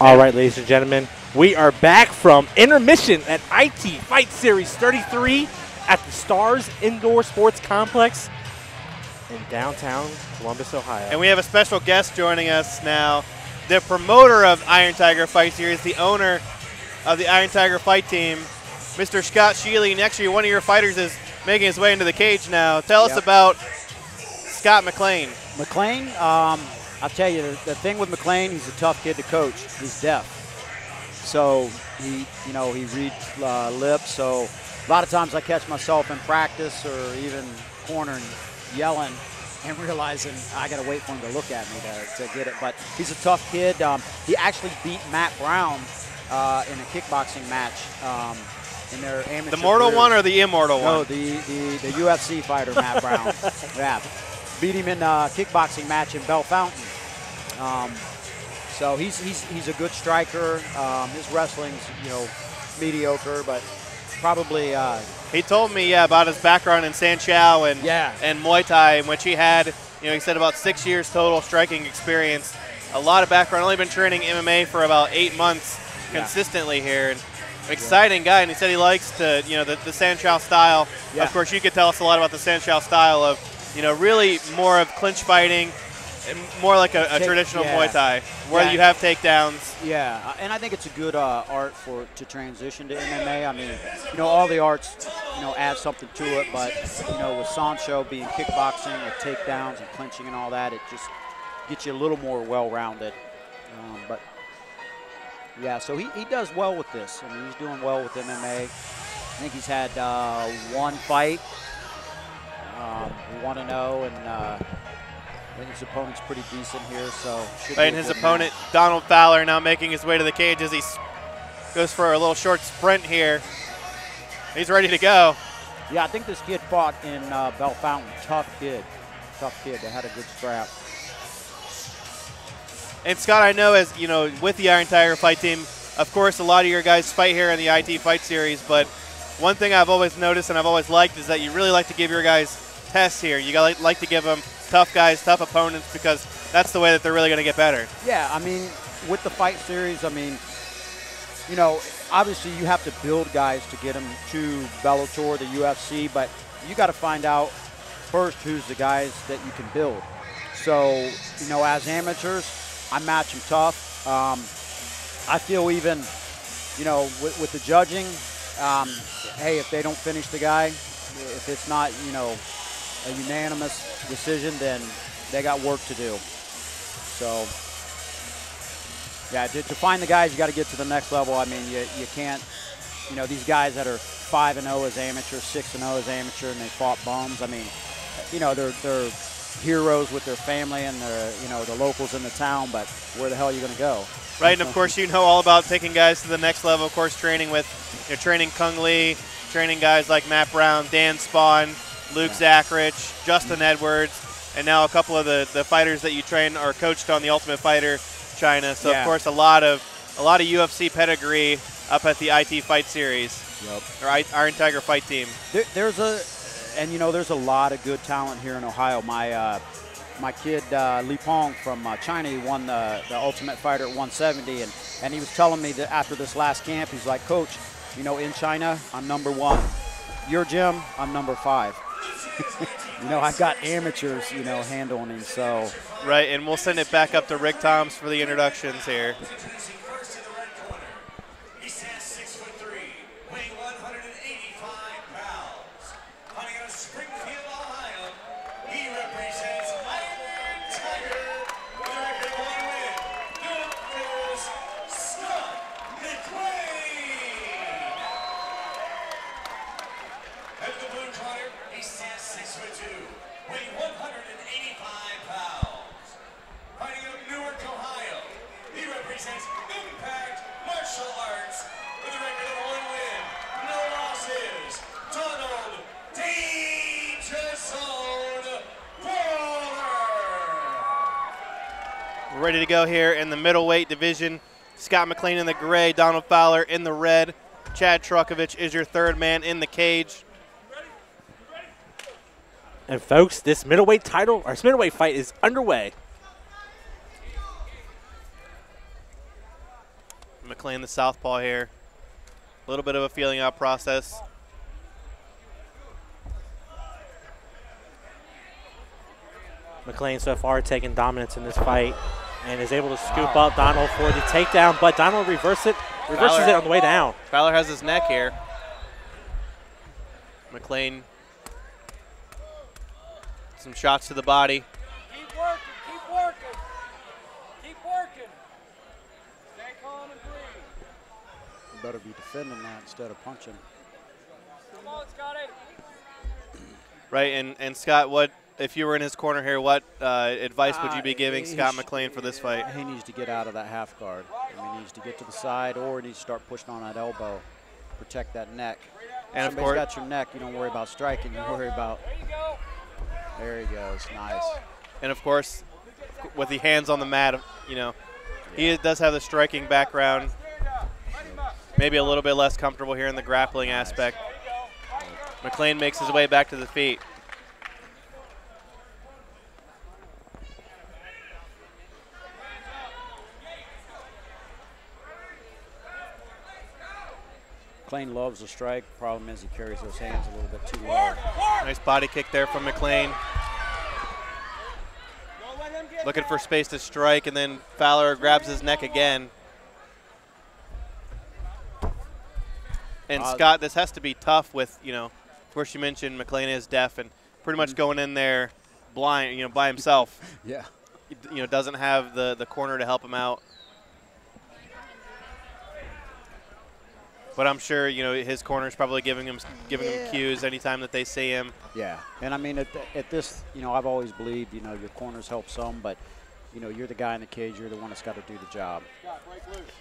All right, ladies and gentlemen, we are back from intermission at IT Fight Series 33 at the Stars Indoor Sports Complex in downtown Columbus, Ohio. And we have a special guest joining us now, the promoter of Iron Tiger Fight Series, the owner of the Iron Tiger Fight Team, Mr. Scott Sheely. And actually, one of your fighters is making his way into the cage now. Tell us about Scott McClain. McClain, I'll tell you, the thing with McClain, he's a tough kid to coach. He's deaf. So he reads lips. So a lot of times I catch myself in practice or even cornering, yelling and realizing I got to wait for him to look at me to get it. But he's a tough kid. He actually beat Matt Brown in a kickboxing match in their amateur The mortal career. one or the immortal one? No, the UFC fighter, Matt Brown. Yeah. Beat him in a kickboxing match in Bell Fountain. So he's a good striker. His wrestling's mediocre, but probably. He told me about his background in San Chow and Muay Thai, in which he had he said about 6 years total striking experience, a lot of background. Only been training MMA for about 8 months consistently here. And exciting guy, and he said he likes to the San Chow style. Of course, you could tell us a lot about the San Chow style of really more of clinch fighting. More like a traditional Muay Thai, where you have takedowns. Yeah, and I think it's a good art to transition to MMA. I mean, all the arts, add something to it, but, with Sancho being kickboxing with takedowns and clinching and all that, it just gets you a little more well-rounded. But, yeah, so he does well with this. I mean, he's doing well with MMA. I think he's had one fight, 1-0, and I think his opponent's pretty decent here, so. And his opponent, Donald Fowler, now making his way to the cage as he goes for a little short sprint here. He's ready to go. Yeah, I think this kid fought in Bell Fountain. Tough kid. They had a good scrap. And Scott, I know with the Iron Tiger Fight Team, of course, a lot of your guys fight here in the IT Fight Series, but one thing I've always noticed and I've always liked is that you really like to give your guys tests here. You like to give them tough guys, tough opponents, because that's the way that they're really going to get better. Yeah, I mean, with the fight series, I mean, obviously you have to build guys to get them to Bellator, the UFC, but you got to find out first who's the guys that you can build. So, as amateurs, I match them tough. I feel even, with the judging, hey, if they don't finish the guy, if it's not, a unanimous decision, then they got work to do. So, yeah, to find the guys, you got to get to the next level. I mean, you can't, these guys that are 5-0 as amateur, 6-0 as amateur, and they fought bums. I mean, they're heroes with their family and the locals in the town, but where the hell are you going to go? Right, and of course, all about taking guys to the next level. Of course, training with, training Kung Lee, training guys like Matt Brown, Dan Spawn, Luke Zachrich, Justin Edwards, and now a couple of the fighters that you train or coached on the Ultimate Fighter China. So of course a lot of UFC pedigree up at the IT Fight Series, or Iron Tiger Fight Team. There's a lot of good talent here in Ohio. My kid Li Pong from China, he won the Ultimate Fighter at 170, and he was telling me that after this last camp, he's like, Coach, in China, I'm #1. Your gym, I'm #5. I've got amateurs, handling him, so. Right, and we'll send it back up to Rick Toms for the introductions here. He stands 6'3", weighing 185 pounds. Coming out of Springfield, Ohio, he represents Iron Tiger with a record of 1 win. Here is Scott McClain. At the blue corner, he stands 6'2", weighing 185 pounds. Fighting out of Newark, Ohio, he represents Impact Martial Arts with a record of 1 win, no losses. Donald Danger Zone Bowler. We're ready to go here in the middleweight division. Scott McClain in the gray, Donald Fowler in the red. Chad Trukovich is your third man in the cage. And folks, this middleweight fight is underway. McClain, the southpaw here. A little bit of a feeling out process. McClain so far taking dominance in this fight and is able to scoop up Donald for the takedown, but Donald reverses it on the way down. Fowler has his neck here. McClain, some shots to the body. Keep working, keep working. Keep working. Stay calm and breathe. You better be defending that instead of punching. Come on, Scotty. Right, and Scott, what if you were in his corner here, what advice would you be giving Scott McClain for this fight? He needs to get out of that half guard. I mean, he needs to get to the side, or he needs to start pushing on that elbow, protect that neck. And Somebody's got your neck, you don't worry about striking, you worry about. There he goes, nice. And of course, with the hands on the mat, you know, he does have the striking background. Maybe a little bit less comfortable here in the grappling aspect. McClain makes his way back to the feet. McClain loves the strike. Problem is he carries those hands a little bit too low. Nice body kick there from McClain. Looking for space to strike, and then Fowler grabs his neck again. And Scott, this has to be tough with, you know, of course you mentioned McClain is deaf and pretty much going in there blind, you know, by himself. Yeah. You know, doesn't have the corner to help him out. But I'm sure, you know, his corner is probably giving him cues anytime that they see him. Yeah, and I mean, at this, you know, I've always believed, you know, your corners help some, but, you know, you're the guy in the cage. You're the one that's got to do the job.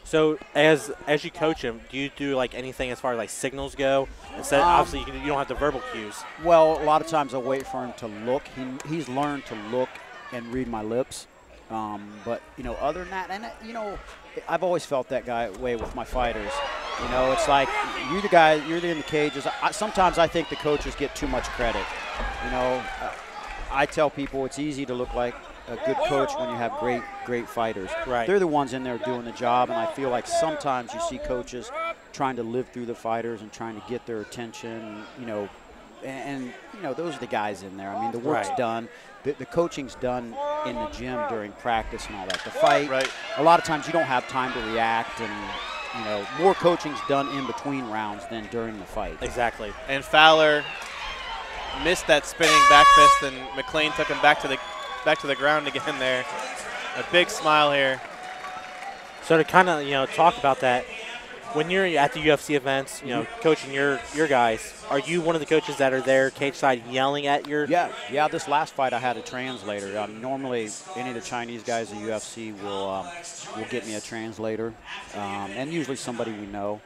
So as you coach him, do you do like anything as far as like signals go? Instead, obviously, you don't have the verbal cues. Well, a lot of times I'll wait for him to look. He's learned to look and read my lips. But, you know, other than that, and, you know, I've always felt that way with my fighters. You know, it's like you're the guy, you're in the cages. Sometimes I think the coaches get too much credit. You know, I tell people it's easy to look like a good coach when you have great fighters. Right. They're the ones in there doing the job, and I feel like sometimes you see coaches trying to live through the fighters and trying to get their attention, you know, and you know, those are the guys in there. I mean, the work's done. The coaching's done in the gym during practice and all that. The fight, a lot of times you don't have time to react, and you know, more coaching's done in between rounds than during the fight. Exactly. And Fowler missed that spinning back fist, and McClain took him back to the ground again there. A big smile here. So to kind of, you know, talk about that, when you're at the UFC events, you know, coaching your guys, are you one of the coaches that are there cage side yelling at your? Yeah. This last fight I had a translator. Normally, any of the Chinese guys at UFC will get me a translator, and usually somebody we know.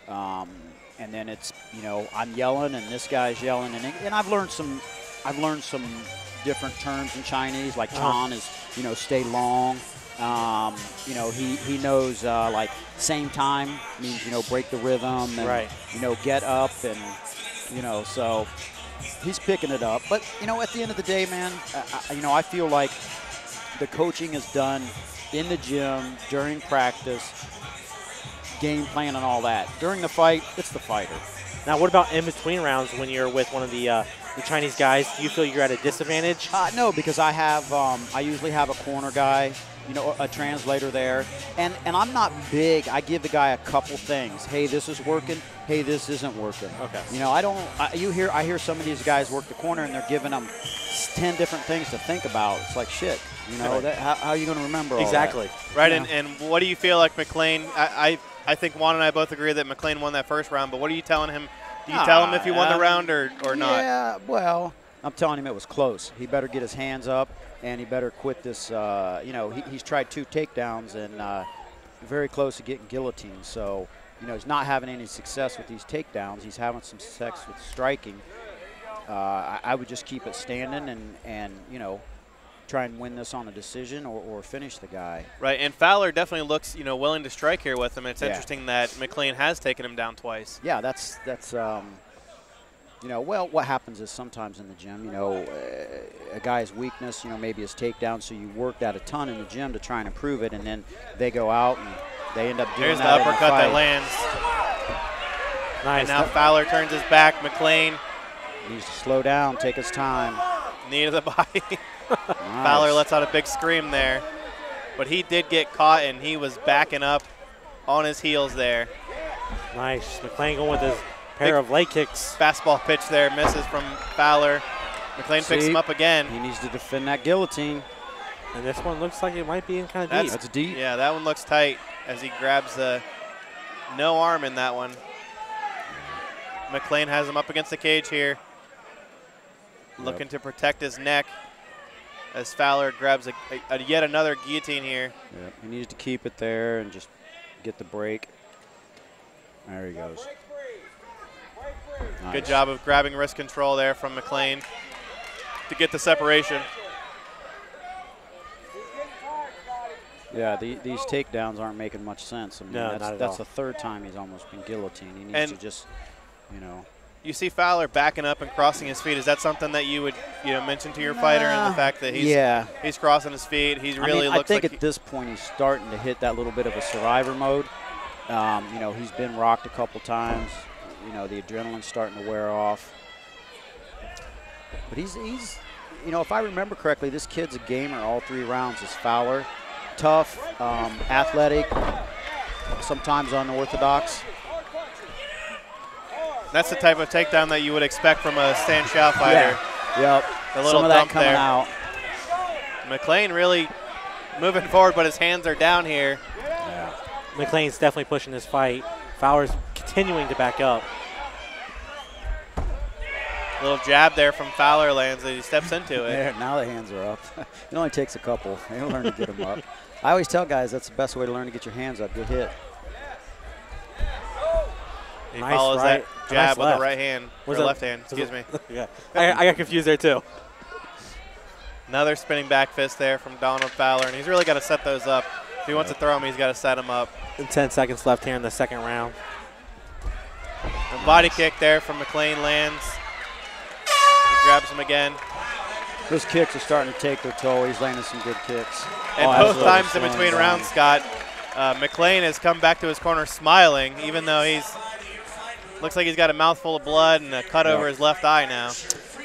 And then it's, you know, I'm yelling and this guy's yelling, and I've learned some different terms in Chinese, like Chan is, you know, stay long. You know, he knows like same time means, you know, break the rhythm and, you know, get up, and, you know, so he's picking it up. But, you know, at the end of the day, man, you know, I feel like the coaching is done in the gym during practice, game plan and all that. During the fight, it's the fighter. Now, what about in between rounds when you're with one of the Chinese guys? Do you feel you're at a disadvantage? No, because I have I usually have a corner guy, you know, a translator there, and I'm not big. I give the guy a couple things. Hey, this is working. Hey, this isn't working. Okay. You know, I hear some of these guys work the corner and they're giving them 10 different things to think about. It's like shit. You know, how are you going to remember all exactly. that? Right. And what do you feel like McClain? I think Juan and I both agree that McClain won that first round. But what are you telling him? Do you tell him if he won the round or not? Yeah. Well, I'm telling him it was close. He better get his hands up, and he better quit this. You know, he's tried 2 takedowns and very close to getting guillotined. So, you know, he's not having any success with these takedowns. He's having some success with striking. I would just keep it standing and you know, try and win this on a decision or finish the guy. Right, and Fowler definitely looks, you know, willing to strike here with him. It's interesting that McClain has taken him down twice. Yeah, that's you know, well, what happens is sometimes in the gym, you know, a guy's weakness, you know, maybe his takedown, so you work that a ton in the gym to try and improve it, and then they go out and they end up doing There's that. the uppercut that lands. Nice. And now Fowler turns his back. McClain needs to slow down, take his time. knee to the body. Nice. Fowler lets out a big scream there. But he did get caught, and he was backing up on his heels there. Nice. McClain going with his pair of leg kicks. Fastball pitch there, misses from Fowler. McClain picks him up again. He needs to defend that guillotine. And this one looks like it might be in kind of deep. That's deep. Yeah, that one looks tight as he grabs the no arm in that one. McClain has him up against the cage here, looking to protect his neck as Fowler grabs a yet another guillotine here. Yep. He needs to keep it there and just get the break. There he goes. Nice. Good job of grabbing wrist control there from McClain to get the separation. Yeah, these takedowns aren't making much sense. I mean, No, not at that's all. the third time he's almost been guillotined. He needs to just, you know. You see Fowler backing up and crossing his feet. Is that something that you would mention to your fighter, and the fact that he's crossing his feet? He's really I think at this point he's starting to hit that little bit of a survivor mode. You know, he's been rocked a couple times. You know, the adrenaline's starting to wear off. But he's you know, if I remember correctly, this kid's a gamer all 3 rounds. Is Fowler. Tough, athletic, sometimes unorthodox. That's the type of takedown that you would expect from a Stan Xiao fighter. Yeah. Yep. The little Some of that dump coming there. out. McClain really moving forward, but his hands are down here. Yeah. McClain's definitely pushing this fight. Fowler's continuing to back up. Little jab there from Fowler lands as he steps into it. Yeah, now the hands are up. It only takes a couple. They learn to get them up. I always tell guys that's the best way to learn to get your hands up. Good hit. He Nice follows right. that jab Nice with left. the right hand, or left hand, excuse me. Yeah, I got confused there too. Another spinning back fist there from Donald Fowler, and he's really got to set those up. If he wants to throw him, he's got to set him up. And 10 seconds left here in the second round. A body kick there from McClain lands. He grabs him again. Those kicks are starting to take their toll. He's landing some good kicks. And both times in between rounds, Scott, McClain has come back to his corner smiling, even though looks like he's got a mouthful of blood and a cut over his left eye now.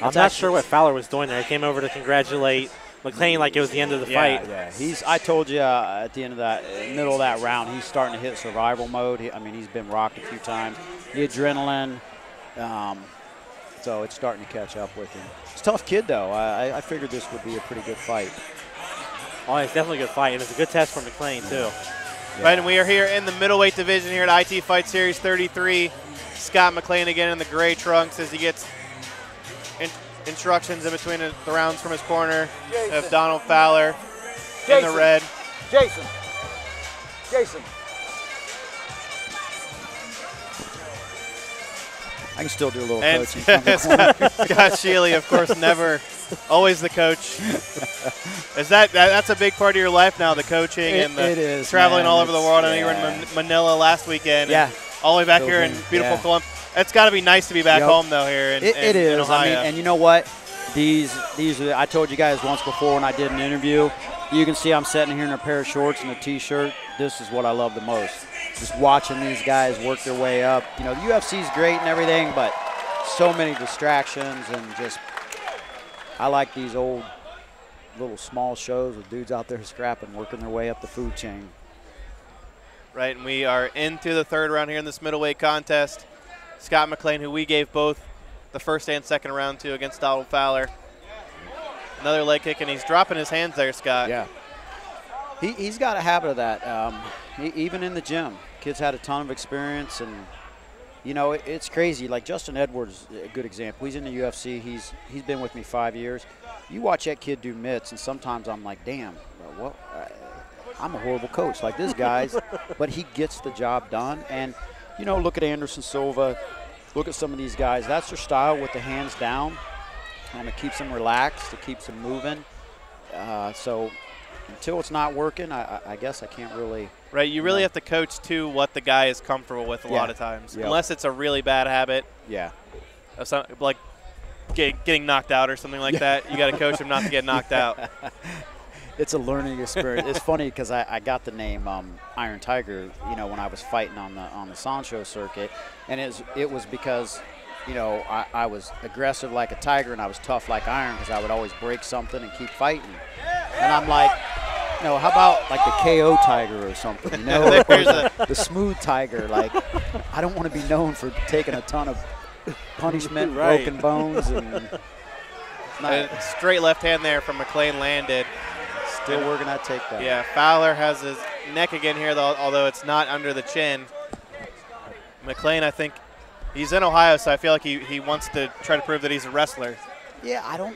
I'm not sure what Fowler was doing there. He came over to congratulate McClain like it was the end of the fight. Yeah, I told you at the end of that, middle of that round, he's starting to hit survival mode. I mean, he's been rocked a few times. The adrenaline, so it's starting to catch up with him. It's a tough kid, though. I figured this would be a pretty good fight. Oh, it's definitely a good fight, and it's a good test for McClain, too. Yeah. Right, and we are here in the middleweight division here at IT Fight Series 33. Scott McClain again in the gray trunks as he gets instructions in between the rounds from his corner of Donald Fowler in the red. Jason. I can still do a little And coaching from the corner. Scott Shealy, of course, never, always the coach. Is that's a big part of your life now, the coaching and the it is, traveling man. all over the world? I know you were Yeah. in Manila last weekend. Yeah. And all the way back here in beautiful Columbus. It's got to be nice to be back home, though, here in, it is. in Ohio. I mean, and you know what? These are, I told you guys once before when I did an interview, you can see I'm sitting here in a pair of shorts and a T-shirt. This is what I love the most. Just watching these guys work their way up. You know, the UFC's great and everything, but so many distractions and just I like these old little small shows with dudes out there scrapping, working their way up the food chain. Right, and we are into the third round here in this middleweight contest. Scott McClain, who we gave both the first and second round to against Donald Fowler. Another leg kick, and he's dropping his hands there, Scott. Yeah. He's got a habit of that. Even in the gym, kids had a ton of experience, and you know it's crazy. Like Justin Edwards, a good example. He's in the UFC. He's been with me 5 years. You watch that kid do mitts, and sometimes I'm like, damn, well, I'm a horrible coach like this guy's, but he gets the job done. And you know, look at Anderson Silva. Look at some of these guys. That's their style with the hands down. It keeps them relaxed. It keeps them moving. So until it's not working, I guess I can't really. Right, you really have to coach to what the guy is comfortable with a lot of times. Yep. Unless it's a really bad habit. Yeah. Of some, like getting knocked out or something like that. You got to coach him not to get knocked out. It's a learning experience. It's funny because I got the name Iron Tiger, you know, when I was fighting on the Sancho circuit, and it was because, you know, I was aggressive like a tiger and I was tough like iron because I would always break something and keep fighting. And I'm like, you know, how about like the KO tiger or something, you know, or the smooth tiger? Like, I don't want to be known for taking a ton of punishment, broken bones, and straight left hand there from McClain landed. Still working that takedown. Yeah, Fowler has his neck again here, though, although it's not under the chin. McClain, I think, he's in Ohio, so I feel like he wants to try to prove that he's a wrestler. Yeah,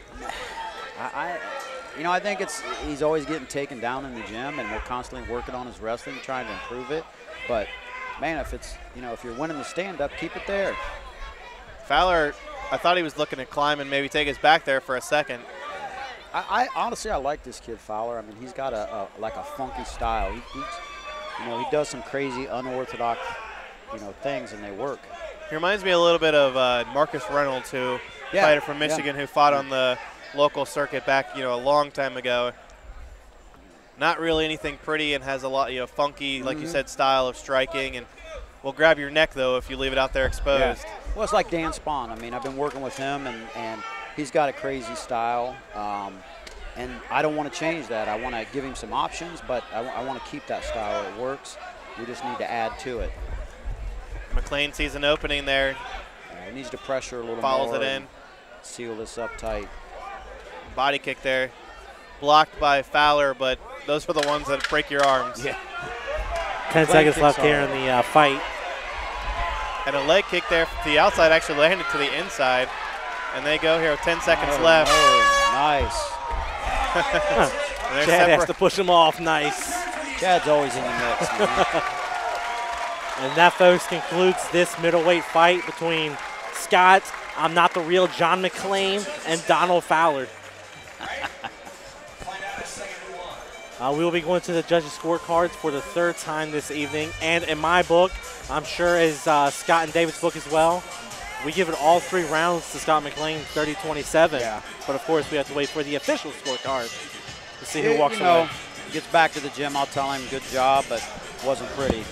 you know, I think he's always getting taken down in the gym, and we're constantly working on his wrestling, trying to improve it. But man, if you're winning the stand-up, keep it there. Fowler, I thought he was looking to climb and maybe take his back there for a second. I honestly, I like this kid Fowler. I mean, he's got a funky style. He does some crazy, unorthodox, you know, things, and they work. He reminds me a little bit of Marcus Reynolds, fighter from Michigan, who fought on the local circuit back, you know, a long time ago. Not really anything pretty, and has a lot, you know, funky, like you said, style of striking, and will grab your neck though if you leave it out there exposed. Yeah. Well, it's like Dan Spahn. I mean, I've been working with him, and he's got a crazy style, and I don't want to change that. I want to give him some options, but I want to keep that style. It works. We just need to add to it. McClain sees an opening there. Yeah, he needs to pressure a little more. Follows it in. Seal this up tight. Body kick there. Blocked by Fowler, but those are the ones that break your arms. Yeah. 10 seconds left here in the fight. And a leg kick there to the outside actually landed to the inside. And they go here with 10 seconds left. Oh, nice. Chad has to push him off. Nice. Chad's always in the mix, man. And that, folks, concludes this middleweight fight between Scott, I'm not the real John McClain, and Donald Fowler. We will be going to the judges' scorecards for the third time this evening. And in my book, I'm sure as Scott and David's book as well, we give it all 3 rounds to Scott McClain, 30-27. Yeah. But, of course, we have to wait for the official scorecard to see who walks you know, away. Gets back to the gym, I'll tell him good job, but wasn't pretty.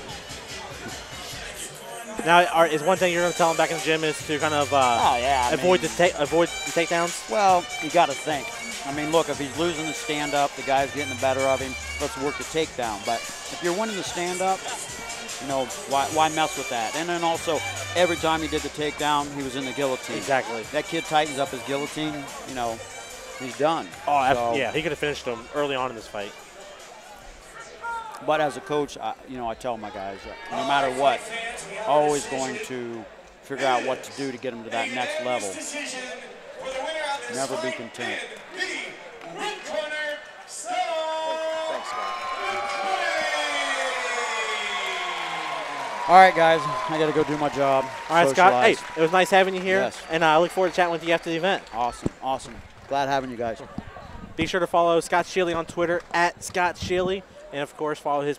Now, is one thing you're going to tell him back in the gym is to kind of avoid the takedowns? Well, you got to think. I mean, look, if he's losing the stand-up, the guy's getting the better of him, let's work the takedown. But if you're winning the stand-up, you know, why mess with that? And then also, every time he did the takedown, he was in the guillotine. Exactly. That kid tightens up his guillotine, you know, he's done. Oh, so, yeah, he could have finished him early on in this fight. But as a coach, you know, I tell my guys, no matter what, always going to figure out what to do to get them to that next level. Never be content. All right, guys, I got to go do my job. All right, Scott. Hey, it was nice having you here. Yes. And I look forward to chatting with you after the event. Awesome, awesome. Glad having you guys. Be sure to follow Scott Sheely on Twitter @ScottSheely. And, of course, follow his